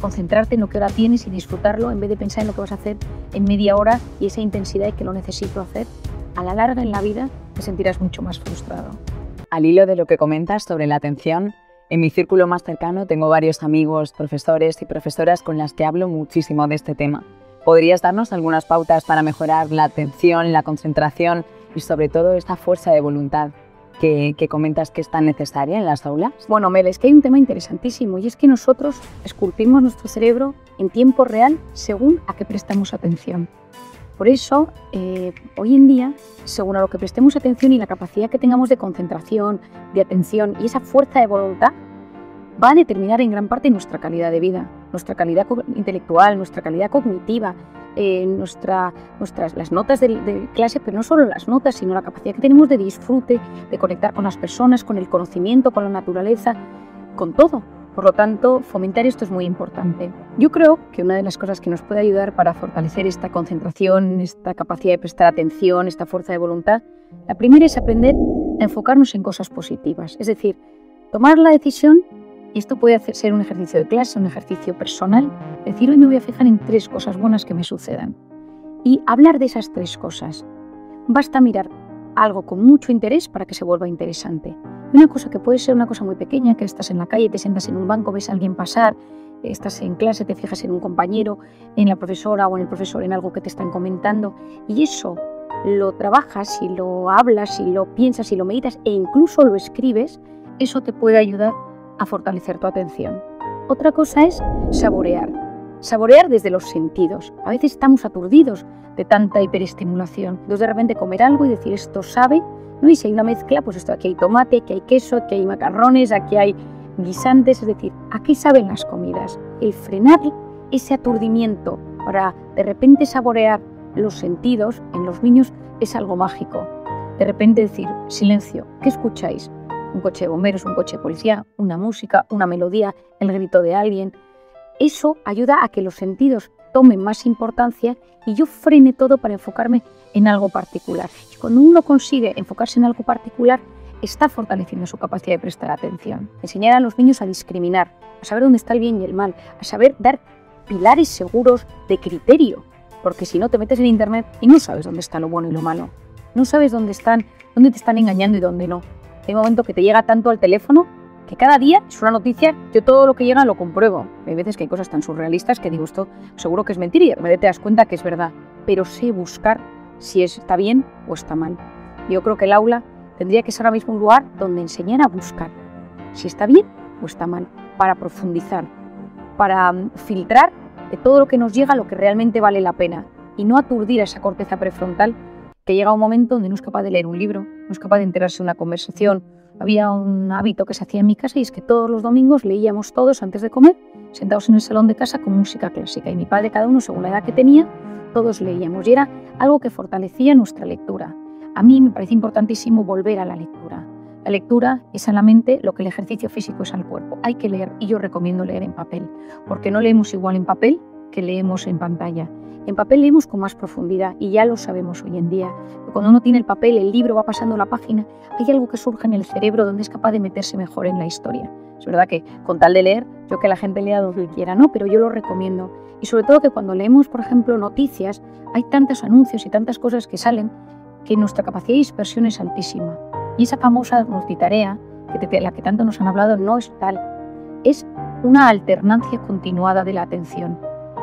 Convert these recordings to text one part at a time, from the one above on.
concentrarte en lo que ahora tienes y disfrutarlo en vez de pensar en lo que vas a hacer en media hora y esa intensidad de que lo necesito hacer. A la larga en la vida te sentirás mucho más frustrado. Al hilo de lo que comentas sobre la atención, en mi círculo más cercano tengo varios amigos, profesores y profesoras con las que hablo muchísimo de este tema. ¿Podrías darnos algunas pautas para mejorar la atención, la concentración y sobre todo esta fuerza de voluntad que comentas que es tan necesaria en las aulas? Bueno, Mel, es que hay un tema interesantísimo y es que nosotros esculpimos nuestro cerebro en tiempo real según a qué prestamos atención. Por eso, hoy en día, según a lo que prestemos atención y la capacidad que tengamos de concentración, de atención y esa fuerza de voluntad, va a determinar en gran parte nuestra calidad de vida, nuestra calidad intelectual, nuestra calidad cognitiva, las notas de clase, pero no solo las notas, sino la capacidad que tenemos de disfrute, de conectar con las personas, con el conocimiento, con la naturaleza, con todo. Por lo tanto, fomentar esto es muy importante. Yo creo que una de las cosas que nos puede ayudar para fortalecer esta concentración, esta capacidad de prestar atención, esta fuerza de voluntad, la primera es aprender a enfocarnos en cosas positivas. Es decir, tomar la decisión, y esto puede ser un ejercicio de clase, un ejercicio personal, decir hoy me voy a fijar en 3 cosas buenas que me sucedan. Y hablar de esas 3 cosas. Basta mirar algo con mucho interés para que se vuelva interesante. Una cosa que puede ser una cosa muy pequeña, que estás en la calle, te sientas en un banco, ves a alguien pasar, estás en clase, te fijas en un compañero, en la profesora o en el profesor, en algo que te están comentando, y eso lo trabajas y lo hablas y lo piensas y lo meditas e incluso lo escribes, eso te puede ayudar a fortalecer tu atención. Otra cosa es saborear. Saborear desde los sentidos. A veces estamos aturdidos de tanta hiperestimulación. Entonces de repente comer algo y decir esto sabe, ¿no? Y si hay una mezcla, pues esto aquí hay tomate, aquí hay queso, aquí hay macarrones, aquí hay guisantes, es decir, ¿a qué saben las comidas? El frenar ese aturdimiento para de repente saborear los sentidos en los niños es algo mágico. De repente decir, silencio, ¿qué escucháis? Un coche de bomberos, un coche de policía, una música, una melodía, el grito de alguien. Eso ayuda a que los sentidos tomen más importancia y yo frene todo para enfocarme en algo particular. Y cuando uno consigue enfocarse en algo particular, está fortaleciendo su capacidad de prestar atención. Enseñar a los niños a discriminar, a saber dónde está el bien y el mal, a saber dar pilares seguros de criterio, porque si no te metes en internet y no sabes dónde está lo bueno y lo malo, no sabes dónde te están engañando y dónde no. Hay un momento que te llega tanto al teléfono que cada día es una noticia, yo todo lo que llega lo compruebo. Hay veces que hay cosas tan surrealistas que digo, esto seguro que es mentira y de repente te das cuenta que es verdad, pero sé buscar si está bien o está mal. Yo creo que el aula tendría que ser ahora mismo un lugar donde enseñar a buscar si está bien o está mal, para profundizar, para filtrar de todo lo que nos llega lo que realmente vale la pena y no aturdir a esa corteza prefrontal que llega a un momento donde no es capaz de leer un libro, no es capaz de enterarse de una conversación. Había un hábito que se hacía en mi casa y es que todos los domingos leíamos todos antes de comer, sentados en el salón de casa con música clásica. Y mi padre, cada uno según la edad que tenía, todos leíamos. Y era algo que fortalecía nuestra lectura. A mí me parece importantísimo volver a la lectura. La lectura es a la mente lo que el ejercicio físico es al cuerpo. Hay que leer y yo recomiendo leer en papel, porque no leemos igual en papel que leemos en pantalla. En papel leemos con más profundidad y ya lo sabemos hoy en día. Cuando uno tiene el papel, el libro va pasando la página, hay algo que surge en el cerebro donde es capaz de meterse mejor en la historia. Es verdad que con tal de leer, yo que la gente lea lo que quiera, no, pero yo lo recomiendo. Y sobre todo que cuando leemos, por ejemplo, noticias, hay tantos anuncios y tantas cosas que salen que nuestra capacidad de dispersión es altísima. Y esa famosa multitarea, la que tanto nos han hablado, no es tal. Es una alternancia continuada de la atención.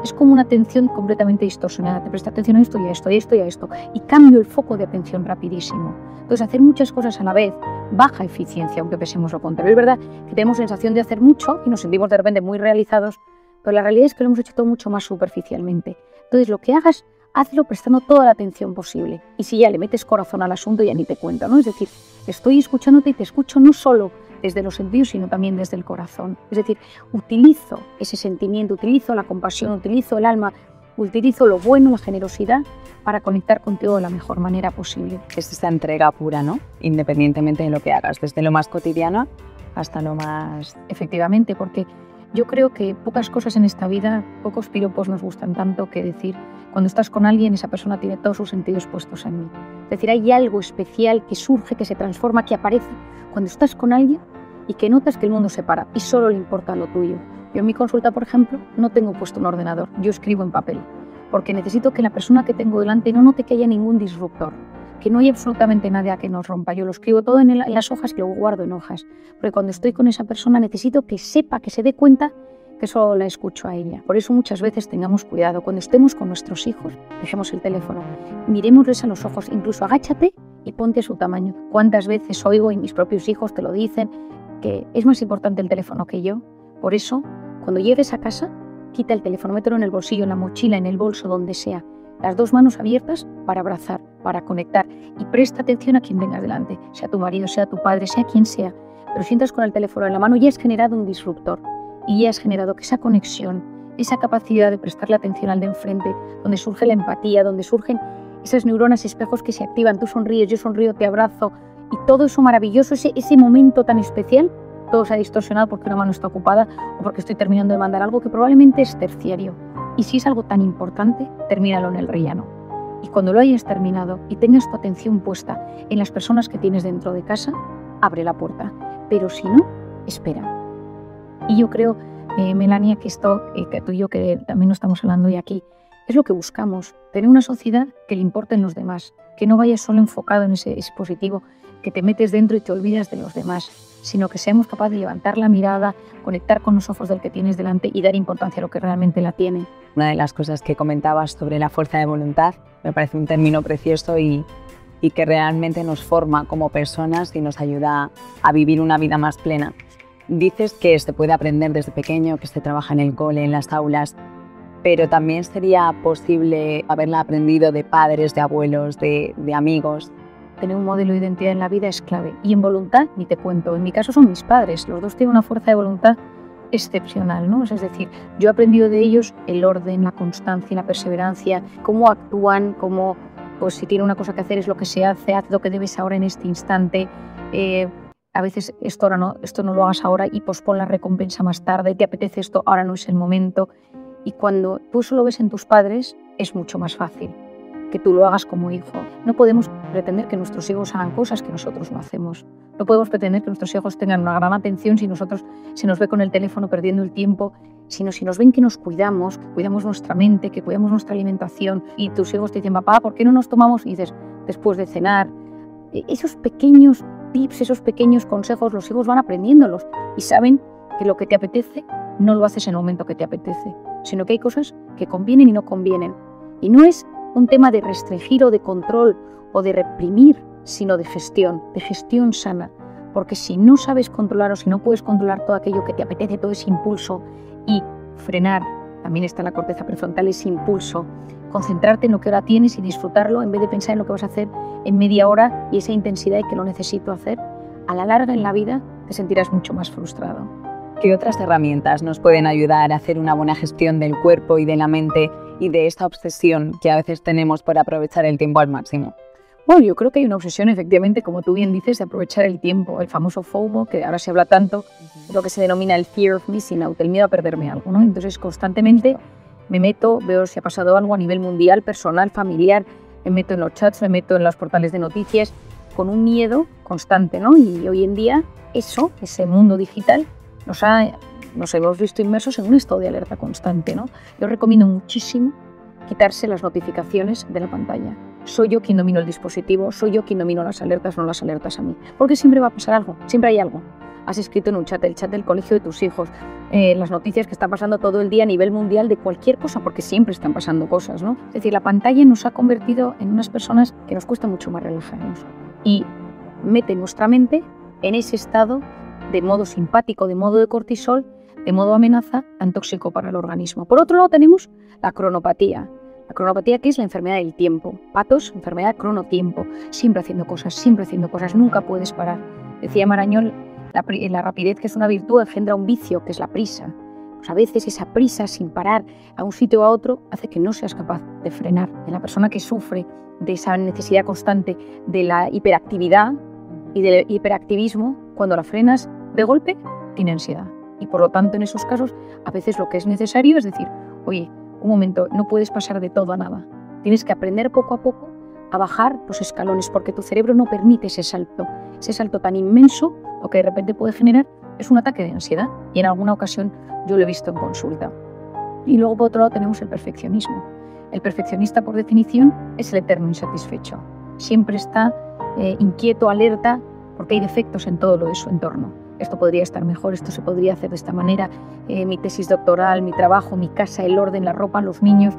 Es como una atención completamente distorsionada. Te presta atención a esto y a esto y a esto y a esto. Y cambio el foco de atención rapidísimo. Entonces, hacer muchas cosas a la vez, baja eficiencia, aunque pensemos lo contrario. Es verdad que tenemos sensación de hacer mucho y nos sentimos de repente muy realizados, pero la realidad es que lo hemos hecho todo mucho más superficialmente. Entonces, lo que hagas, hazlo prestando toda la atención posible. Y si ya le metes corazón al asunto, ya ni te cuento, ¿no? Es decir, estoy escuchándote y te escucho no solo desde los sentidos, sino también desde el corazón. Es decir, utilizo ese sentimiento, utilizo la compasión, utilizo el alma, utilizo lo bueno, la generosidad, para conectar contigo de la mejor manera posible. Es esa entrega pura, ¿no? Independientemente de lo que hagas, desde lo más cotidiano hasta lo más... Efectivamente, porque yo creo que pocas cosas en esta vida, pocos piropos nos gustan tanto que decir, cuando estás con alguien, esa persona tiene todos sus sentidos puestos en mí. Es decir, hay algo especial que surge, que se transforma, que aparece cuando estás con alguien y que notas que el mundo se para y solo le importa lo tuyo. Yo en mi consulta, por ejemplo, no tengo puesto un ordenador, yo escribo en papel, porque necesito que la persona que tengo delante no note que haya ningún disruptor, que no haya absolutamente nada que nos rompa. Yo lo escribo todo en las hojas y lo guardo en hojas, porque cuando estoy con esa persona necesito que sepa, que se dé cuenta que solo la escucho a ella. Por eso muchas veces tengamos cuidado. Cuando estemos con nuestros hijos, dejemos el teléfono, miremosles a los ojos, incluso agáchate y ponte a su tamaño. ¿Cuántas veces oigo, y mis propios hijos te lo dicen, que es más importante el teléfono que yo? Por eso, cuando llegues a casa, quita el teléfono, mételo en el bolsillo, en la mochila, en el bolso, donde sea. Las dos manos abiertas para abrazar, para conectar. Y presta atención a quien tengas delante, sea tu marido, sea tu padre, sea quien sea. Pero si entras con el teléfono en la mano, ya has generado un disruptor. Y ya has generado que esa conexión, esa capacidad de prestarle atención al de enfrente, donde surge la empatía, donde surgen esas neuronas espejos que se activan, tú sonríes, yo sonrío, te abrazo, y todo eso maravilloso, ese momento tan especial, todo se ha distorsionado porque una mano está ocupada o porque estoy terminando de mandar algo que probablemente es terciario. Y si es algo tan importante, termínalo en el rellano. Y cuando lo hayas terminado y tengas tu atención puesta en las personas que tienes dentro de casa, abre la puerta. Pero si no, espera. Y yo creo, Melania, que esto, que tú y yo que también lo estamos hablando hoy aquí, es lo que buscamos, tener una sociedad que le importen los demás, que no vayas solo enfocado en ese dispositivo, que te metes dentro y te olvidas de los demás, sino que seamos capaces de levantar la mirada, conectar con los ojos del que tienes delante y dar importancia a lo que realmente la tiene. Una de las cosas que comentabas sobre la fuerza de voluntad me parece un término precioso y que realmente nos forma como personas y nos ayuda a vivir una vida más plena. Dices que se puede aprender desde pequeño, que se trabaja en el cole, en las aulas, pero también sería posible haberla aprendido de padres, de abuelos, de amigos. Tener un modelo de identidad en la vida es clave. Y en voluntad, ni te cuento. En mi caso son mis padres. Los dos tienen una fuerza de voluntad excepcional, ¿no? Es decir, yo he aprendido de ellos el orden, la constancia, la perseverancia, cómo actúan, cómo, pues si tiene una cosa que hacer es lo que se hace, haz lo que debes ahora en este instante. A veces esto no lo hagas ahora y pospon la recompensa más tarde, te apetece esto, ahora no es el momento. Y cuando tú eso lo ves en tus padres, es mucho más fácil que tú lo hagas como hijo. No podemos pretender que nuestros hijos hagan cosas que nosotros no hacemos. No podemos pretender que nuestros hijos tengan una gran atención si nosotros se nos ve con el teléfono perdiendo el tiempo, sino si nos ven que nos cuidamos, que cuidamos nuestra mente, que cuidamos nuestra alimentación y tus hijos te dicen, papá, ¿por qué no nos tomamos? Y dices, después de cenar. Esos pequeños tips, esos pequeños consejos, los hijos van aprendiéndolos y saben que lo que te apetece no lo haces en el momento que te apetece, sino que hay cosas que convienen y no convienen. Y no es un tema de restringir o de control o de reprimir, sino de gestión sana. Porque si no sabes controlar o si no puedes controlar todo aquello que te apetece, todo ese impulso, y frenar, también está en la corteza prefrontal ese impulso, concentrarte en lo que ahora tienes y disfrutarlo en vez de pensar en lo que vas a hacer en media hora y esa intensidad y que lo necesito hacer, a la larga en la vida te sentirás mucho más frustrado. ¿Qué otras herramientas nos pueden ayudar a hacer una buena gestión del cuerpo y de la mente y de esta obsesión que a veces tenemos por aprovechar el tiempo al máximo? Bueno, yo creo que hay una obsesión, efectivamente, como tú bien dices, de aprovechar el tiempo, el famoso FOMO, que ahora se habla tanto, lo que se denomina el fear of missing out, el miedo a perderme algo, ¿no? Entonces, constantemente me meto, veo si ha pasado algo a nivel mundial, personal, familiar, me meto en los chats, me meto en los portales de noticias, con un miedo constante, ¿no? Y hoy en día, ese mundo digital, nos hemos visto inmersos en un estado de alerta constante, ¿no? Yo recomiendo muchísimo quitarse las notificaciones de la pantalla. Soy yo quien domino el dispositivo, soy yo quien domino las alertas, no las alertas a mí. Porque siempre va a pasar algo, siempre hay algo. Has escrito en un chat, el chat del colegio de tus hijos, las noticias que están pasando todo el día a nivel mundial de cualquier cosa, porque siempre están pasando cosas, ¿no? Es decir, la pantalla nos ha convertido en unas personas que nos cuesta mucho más relajarnos y mete nuestra mente en ese estado de modo simpático, de modo de cortisol, de modo amenaza, tan tóxico para el organismo. Por otro lado tenemos la cronopatía. La cronopatía, que es la enfermedad del tiempo. Patos, enfermedad cronotiempo. Siempre haciendo cosas, nunca puedes parar. Decía Marañón, la rapidez, que es una virtud, engendra un vicio, que es la prisa. Pues a veces esa prisa sin parar a un sitio o a otro hace que no seas capaz de frenar. En la persona que sufre de esa necesidad constante de la hiperactividad y del hiperactivismo, cuando la frenas de golpe, tiene ansiedad. Y por lo tanto, en esos casos, a veces lo que es necesario es decir, oye, un momento, no puedes pasar de todo a nada. Tienes que aprender poco a poco a bajar los escalones porque tu cerebro no permite ese salto tan inmenso, lo que de repente puede generar es un ataque de ansiedad y en alguna ocasión yo lo he visto en consulta. Y luego por otro lado tenemos el perfeccionismo. El perfeccionista por definición es el eterno insatisfecho. Siempre está inquieto, alerta, porque hay defectos en todo lo de su entorno. Esto podría estar mejor, esto se podría hacer de esta manera, mi tesis doctoral, mi trabajo, mi casa, el orden, la ropa, los niños.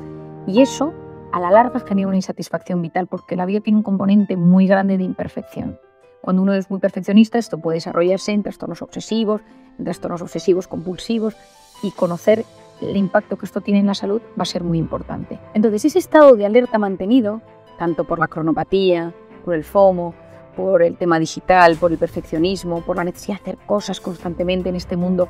Y eso a la larga genera una insatisfacción vital porque la vida tiene un componente muy grande de imperfección. Cuando uno es muy perfeccionista, esto puede desarrollarse en trastornos obsesivos compulsivos, y conocer el impacto que esto tiene en la salud va a ser muy importante. Entonces, ese estado de alerta mantenido, tanto por la cronopatía, por el FOMO, por el tema digital, por el perfeccionismo, por la necesidad de hacer cosas constantemente en este mundo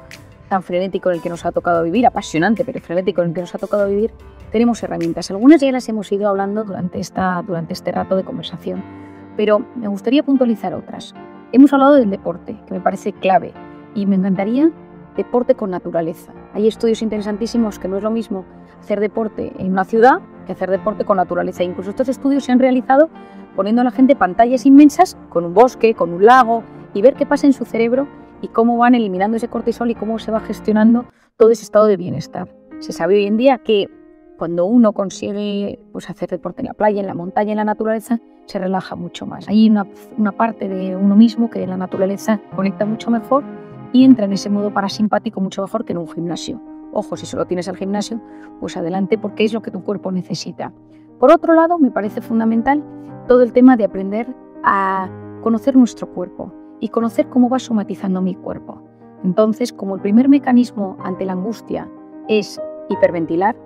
tan frenético en el que nos ha tocado vivir, apasionante pero frenético en el que nos ha tocado vivir, tenemos herramientas. Algunas ya las hemos ido hablando durante este rato de conversación, pero me gustaría puntualizar otras. Hemos hablado del deporte, que me parece clave, y me encantaría deporte con naturaleza. Hay estudios interesantísimos que no es lo mismo hacer deporte en una ciudad que hacer deporte con naturaleza. Incluso estos estudios se han realizado poniendo a la gente pantallas inmensas con un bosque, con un lago, y ver qué pasa en su cerebro y cómo van eliminando ese cortisol y cómo se va gestionando todo ese estado de bienestar. Se sabe hoy en día que cuando uno consigue hacer deporte en la playa, en la montaña, en la naturaleza, se relaja mucho más. Hay una parte de uno mismo que en la naturaleza conecta mucho mejor y entra en ese modo parasimpático mucho mejor que en un gimnasio. Ojo, si solo tienes el gimnasio, pues adelante, porque es lo que tu cuerpo necesita. Por otro lado, me parece fundamental todo el tema de aprender a conocer nuestro cuerpo y conocer cómo va somatizando mi cuerpo. Entonces, como el primer mecanismo ante la angustia es hiperventilar,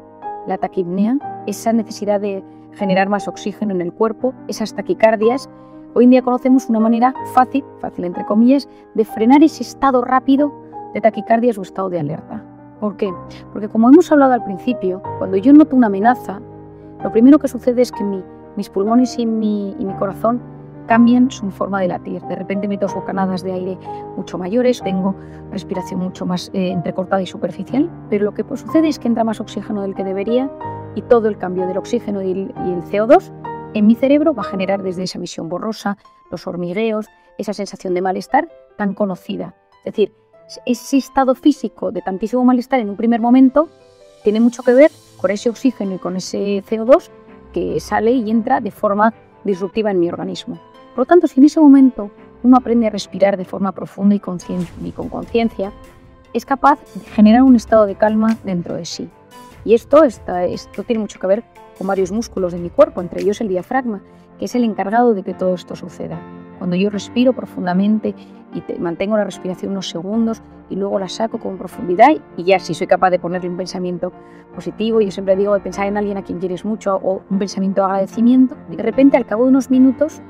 la taquipnea, esa necesidad de generar más oxígeno en el cuerpo, esas taquicardias, hoy en día conocemos una manera fácil entre comillas, de frenar ese estado rápido de taquicardias o estado de alerta. ¿Por qué? Porque como hemos hablado al principio, cuando yo noto una amenaza, lo primero que sucede es que mis pulmones y mi corazón cambian su forma de latir. De repente meto bocanadas de aire mucho mayores, tengo respiración mucho más entrecortada y superficial, pero lo que sucede es que entra más oxígeno del que debería y todo el cambio del oxígeno y el CO2 en mi cerebro va a generar desde esa visión borrosa, los hormigueos, esa sensación de malestar tan conocida. Es decir, ese estado físico de tantísimo malestar en un primer momento tiene mucho que ver con ese oxígeno y con ese CO2 que sale y entra de forma disruptiva en mi organismo. Por lo tanto, si en ese momento uno aprende a respirar de forma profunda y con conciencia, es capaz de generar un estado de calma dentro de sí. Y esto tiene mucho que ver con varios músculos de mi cuerpo, entre ellos el diafragma, que es el encargado de que todo esto suceda. Cuando yo respiro profundamente y mantengo la respiración unos segundos y luego la saco con profundidad y ya si soy capaz de ponerle un pensamiento positivo, yo siempre digo de pensar en alguien a quien quieres mucho o un pensamiento de agradecimiento, de repente al cabo de unos minutos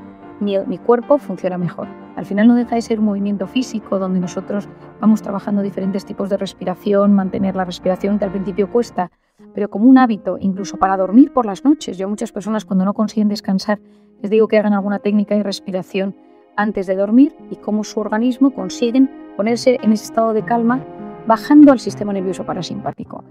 mi cuerpo funciona mejor. Al final no deja de ser un movimiento físico donde nosotros vamos trabajando diferentes tipos de respiración, mantener la respiración que al principio cuesta, pero como un hábito, incluso para dormir por las noches. Yo a muchas personas cuando no consiguen descansar les digo que hagan alguna técnica de respiración antes de dormir y cómo su organismo consiguen ponerse en ese estado de calma bajando al sistema nervioso parasimpático.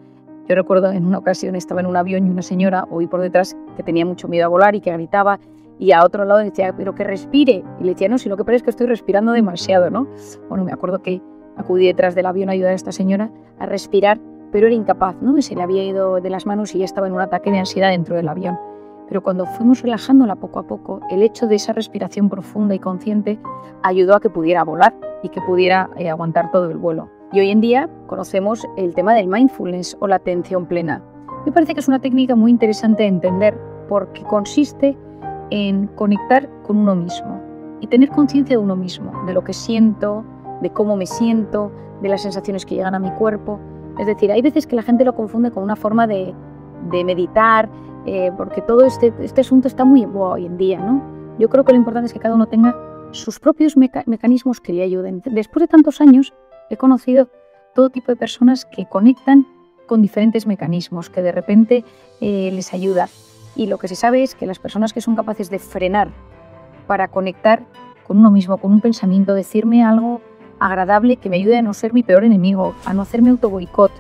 Yo recuerdo en una ocasión estaba en un avión y una señora oí por detrás que tenía mucho miedo a volar y que gritaba y a otro lado decía, pero que respire. Y le decía, no, si lo que pasa es que estoy respirando demasiado, ¿no? Bueno, me acuerdo que acudí detrás del avión a ayudar a esta señora a respirar, pero era incapaz, ¿no? Se le había ido de las manos y ya estaba en un ataque de ansiedad dentro del avión. Pero cuando fuimos relajándola poco a poco, el hecho de esa respiración profunda y consciente ayudó a que pudiera volar y que pudiera aguantar todo el vuelo. Y hoy en día conocemos el tema del mindfulness o la atención plena. Me parece que es una técnica muy interesante de entender porque consiste en conectar con uno mismo y tener conciencia de uno mismo, de lo que siento, de cómo me siento, de las sensaciones que llegan a mi cuerpo. Es decir, hay veces que la gente lo confunde con una forma de meditar, porque todo este asunto está muy en boga hoy en día, ¿no? Yo creo que lo importante es que cada uno tenga sus propios mecanismos que le ayuden. Después de tantos años he conocido todo tipo de personas que conectan con diferentes mecanismos, que de repente les ayuda. Y lo que se sabe es que las personas que son capaces de frenar para conectar con uno mismo, con un pensamiento, decirme algo agradable que me ayude a no ser mi peor enemigo, a no hacerme autoboicot,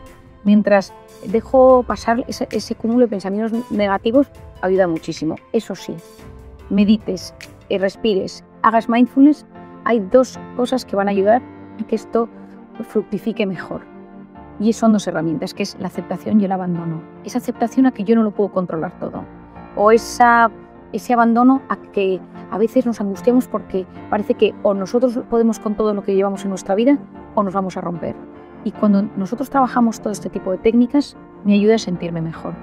mientras dejo pasar ese cúmulo de pensamientos negativos, ayuda muchísimo. Eso sí, medites, respires, hagas mindfulness, hay dos cosas que van a ayudar a que esto fructifique mejor. Y son dos herramientas, que es la aceptación y el abandono. Esa aceptación a que yo no lo puedo controlar todo. O ese abandono a que a veces nos angustiamos porque parece que o nosotros podemos con todo lo que llevamos en nuestra vida o nos vamos a romper. Y cuando nosotros trabajamos todo este tipo de técnicas, me ayuda a sentirme mejor.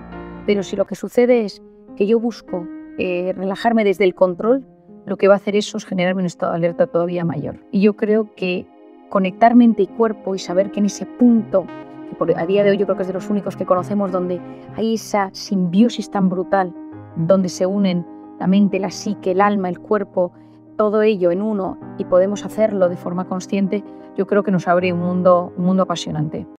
Pero si lo que sucede es que yo busco relajarme desde el control, lo que va a hacer eso es generarme un estado de alerta todavía mayor. Y yo creo que conectar mente y cuerpo y saber que en ese punto, que a día de hoy yo creo que es de los únicos que conocemos, donde hay esa simbiosis tan brutal, donde se unen la mente, la psique, el alma, el cuerpo, todo ello en uno y podemos hacerlo de forma consciente, yo creo que nos abre un mundo apasionante.